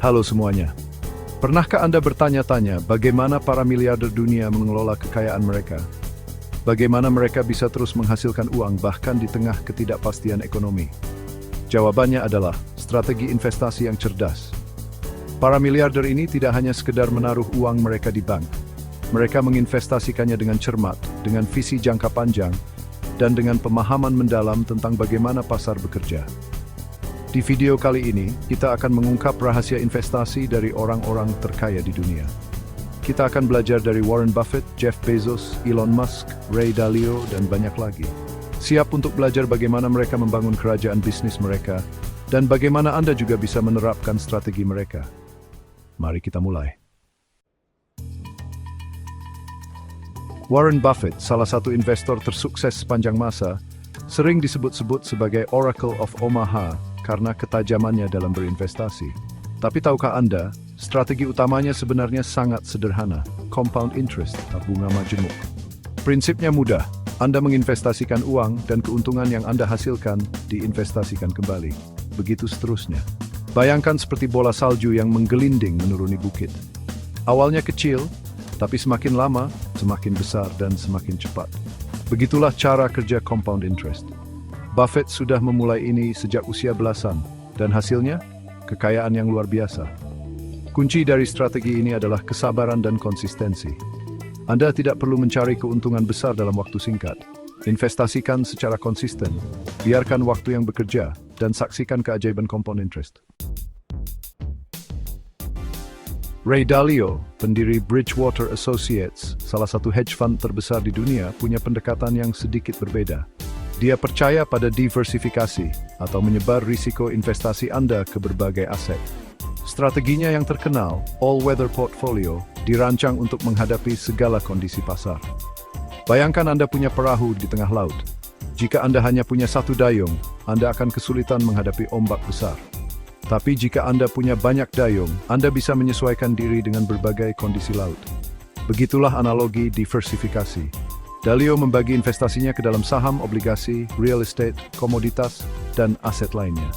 Halo semuanya. Pernahkah Anda bertanya-tanya bagaimana para miliarder dunia mengelola kekayaan mereka? Bagaimana mereka bisa terus menghasilkan uang bahkan di tengah ketidakpastian ekonomi? Jawabannya adalah strategi investasi yang cerdas. Para miliarder ini tidak hanya sekedar menaruh uang mereka di bank. Mereka menginvestasikannya dengan cermat, dengan visi jangka panjang, dan dengan pemahaman mendalam tentang bagaimana pasar bekerja. Di video kali ini, kita akan mengungkap rahasia investasi dari orang-orang terkaya di dunia. Kita akan belajar dari Warren Buffett, Jeff Bezos, Elon Musk, Ray Dalio, dan banyak lagi. Siap untuk belajar bagaimana mereka membangun kerajaan bisnis mereka, dan bagaimana Anda juga bisa menerapkan strategi mereka. Mari kita mulai. Warren Buffett, salah satu investor tersukses sepanjang masa, sering disebut-sebut sebagai Oracle of Omaha karena ketajamannya dalam berinvestasi. Tapi tahukah Anda, strategi utamanya sebenarnya sangat sederhana, compound interest atau bunga majemuk. Prinsipnya mudah, Anda menginvestasikan uang dan keuntungan yang Anda hasilkan diinvestasikan kembali. Begitu seterusnya. Bayangkan seperti bola salju yang menggelinding menuruni bukit. Awalnya kecil, tapi semakin lama, semakin besar dan semakin cepat. Begitulah cara kerja compound interest. Buffett sudah memulai ini sejak usia belasan, dan hasilnya, kekayaan yang luar biasa. Kunci dari strategi ini adalah kesabaran dan konsistensi. Anda tidak perlu mencari keuntungan besar dalam waktu singkat. Investasikan secara konsisten, biarkan waktu yang bekerja, dan saksikan keajaiban compound interest. Ray Dalio, pendiri Bridgewater Associates, salah satu hedge fund terbesar di dunia, punya pendekatan yang sedikit berbeda. Dia percaya pada diversifikasi atau menyebar risiko investasi Anda ke berbagai aset. Strateginya yang terkenal, all-weather portfolio, dirancang untuk menghadapi segala kondisi pasar. Bayangkan Anda punya perahu di tengah laut. Jika Anda hanya punya satu dayung, Anda akan kesulitan menghadapi ombak besar. Tapi jika Anda punya banyak dayung, Anda bisa menyesuaikan diri dengan berbagai kondisi laut. Begitulah analogi diversifikasi. Dalio membagi investasinya ke dalam saham, obligasi, real estate, komoditas, dan aset lainnya.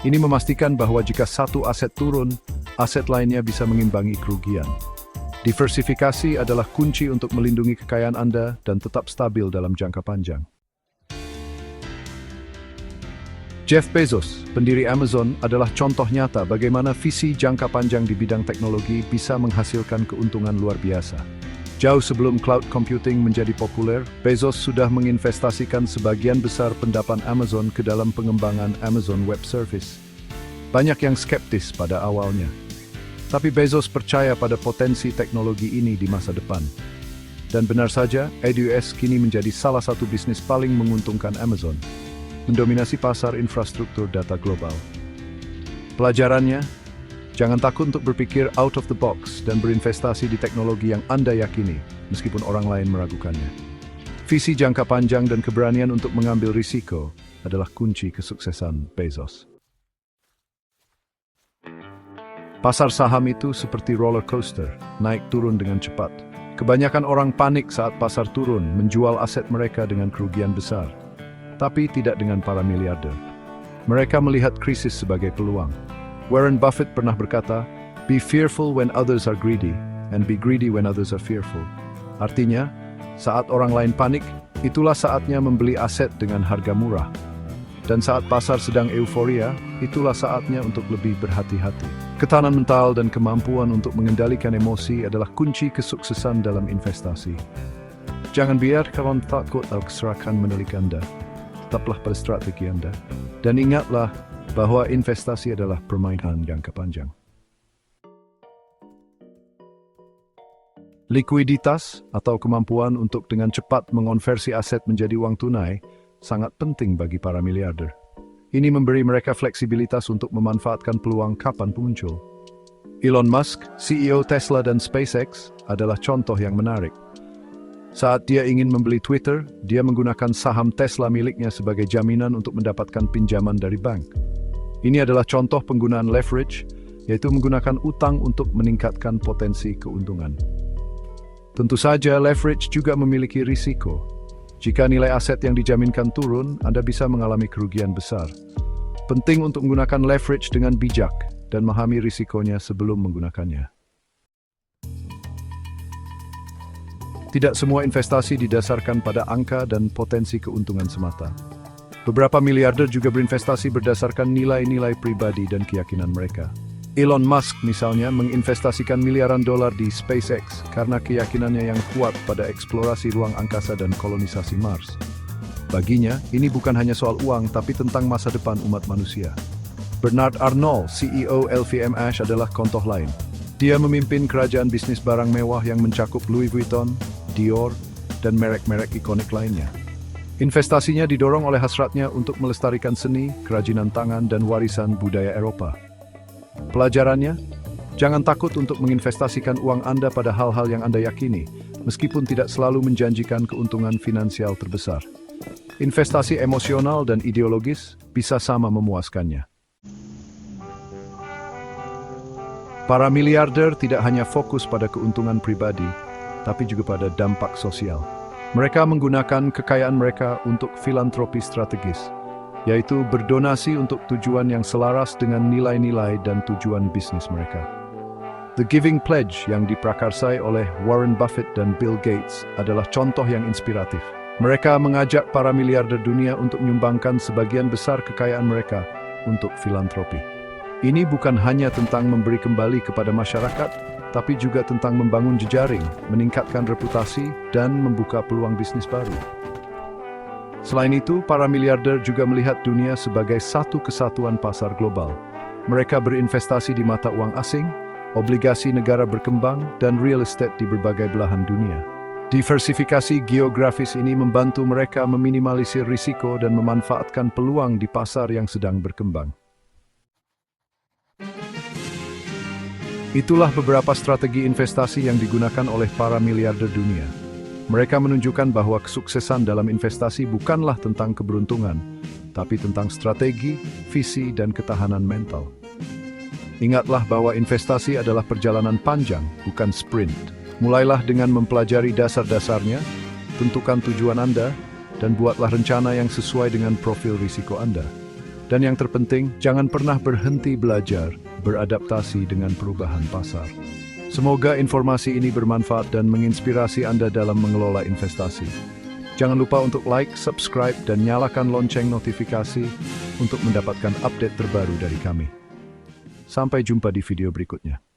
Ini memastikan bahwa jika satu aset turun, aset lainnya bisa mengimbangi kerugian. Diversifikasi adalah kunci untuk melindungi kekayaan Anda dan tetap stabil dalam jangka panjang. Jeff Bezos, pendiri Amazon, adalah contoh nyata bagaimana visi jangka panjang di bidang teknologi bisa menghasilkan keuntungan luar biasa. Jauh sebelum cloud computing menjadi populer, Bezos sudah menginvestasikan sebagian besar pendapat Amazon ke dalam pengembangan Amazon Web Service. Banyak yang skeptis pada awalnya. Tapi Bezos percaya pada potensi teknologi ini di masa depan. Dan benar saja, AWS kini menjadi salah satu bisnis paling menguntungkan Amazon, mendominasi pasar infrastruktur data global. Pelajarannya, jangan takut untuk berpikir out of the box dan berinvestasi di teknologi yang Anda yakini, meskipun orang lain meragukannya. Visi jangka panjang dan keberanian untuk mengambil risiko adalah kunci kesuksesan Bezos. Pasar saham itu seperti roller coaster, naik turun dengan cepat. Kebanyakan orang panik saat pasar turun, menjual aset mereka dengan kerugian besar. Tapi tidak dengan para miliarder. Mereka melihat krisis sebagai peluang. Warren Buffett pernah berkata, "Be fearful when others are greedy, and be greedy when others are fearful." Artinya, saat orang lain panik, itulah saatnya membeli aset dengan harga murah. Dan saat pasar sedang euforia, itulah saatnya untuk lebih berhati-hati. Ketahanan mental dan kemampuan untuk mengendalikan emosi adalah kunci kesuksesan dalam investasi. Jangan biarkan takut atau keserakahan menelik Anda. Tetaplah pada strategi Anda. Dan ingatlah, bahwa investasi adalah permainan jangka panjang. Likuiditas atau kemampuan untuk dengan cepat mengonversi aset menjadi uang tunai sangat penting bagi para miliarder. Ini memberi mereka fleksibilitas untuk memanfaatkan peluang kapan pun muncul. Elon Musk, CEO Tesla dan SpaceX, adalah contoh yang menarik. Saat dia ingin membeli Twitter, dia menggunakan saham Tesla miliknya sebagai jaminan untuk mendapatkan pinjaman dari bank. Ini adalah contoh penggunaan leverage, yaitu menggunakan utang untuk meningkatkan potensi keuntungan. Tentu saja, leverage juga memiliki risiko. Jika nilai aset yang dijaminkan turun, Anda bisa mengalami kerugian besar. Penting untuk menggunakan leverage dengan bijak. dan memahami risikonya sebelum menggunakannya. Tidak semua investasi didasarkan pada angka dan potensi keuntungan semata. Beberapa miliarder juga berinvestasi berdasarkan nilai-nilai pribadi dan keyakinan mereka. Elon Musk misalnya menginvestasikan miliaran dolar di SpaceX karena keyakinannya yang kuat pada eksplorasi ruang angkasa dan kolonisasi Mars. Baginya, ini bukan hanya soal uang tapi tentang masa depan umat manusia. Bernard Arnault, CEO LVMH adalah contoh lain. Dia memimpin kerajaan bisnis barang mewah yang mencakup Louis Vuitton, Dior, dan merek-merek ikonik lainnya. Investasinya didorong oleh hasratnya untuk melestarikan seni, kerajinan tangan, dan warisan budaya Eropa. Pelajarannya, jangan takut untuk menginvestasikan uang Anda pada hal-hal yang Anda yakini, meskipun tidak selalu menjanjikan keuntungan finansial terbesar. Investasi emosional dan ideologis bisa sama memuaskannya. Para miliarder tidak hanya fokus pada keuntungan pribadi, tapi juga pada dampak sosial. Mereka menggunakan kekayaan mereka untuk filantropi strategis, yaitu berdonasi untuk tujuan yang selaras dengan nilai-nilai dan tujuan bisnis mereka. The Giving Pledge yang diprakarsai oleh Warren Buffett dan Bill Gates adalah contoh yang inspiratif. Mereka mengajak para miliarder dunia untuk menyumbangkan sebagian besar kekayaan mereka untuk filantropi. Ini bukan hanya tentang memberi kembali kepada masyarakat, tapi juga tentang membangun jejaring, meningkatkan reputasi, dan membuka peluang bisnis baru. Selain itu, para miliarder juga melihat dunia sebagai satu kesatuan pasar global. Mereka berinvestasi di mata uang asing, obligasi negara berkembang, dan real estate di berbagai belahan dunia. Diversifikasi geografis ini membantu mereka meminimalisir risiko dan memanfaatkan peluang di pasar yang sedang berkembang. Itulah beberapa strategi investasi yang digunakan oleh para miliarder dunia. Mereka menunjukkan bahwa kesuksesan dalam investasi bukanlah tentang keberuntungan, tapi tentang strategi, visi, dan ketahanan mental. Ingatlah bahwa investasi adalah perjalanan panjang, bukan sprint. Mulailah dengan mempelajari dasar-dasarnya, tentukan tujuan Anda, dan buatlah rencana yang sesuai dengan profil risiko Anda. Dan yang terpenting, jangan pernah berhenti belajar, beradaptasi dengan perubahan pasar. Semoga informasi ini bermanfaat dan menginspirasi Anda dalam mengelola investasi. Jangan lupa untuk like, subscribe, dan nyalakan lonceng notifikasi untuk mendapatkan update terbaru dari kami. Sampai jumpa di video berikutnya.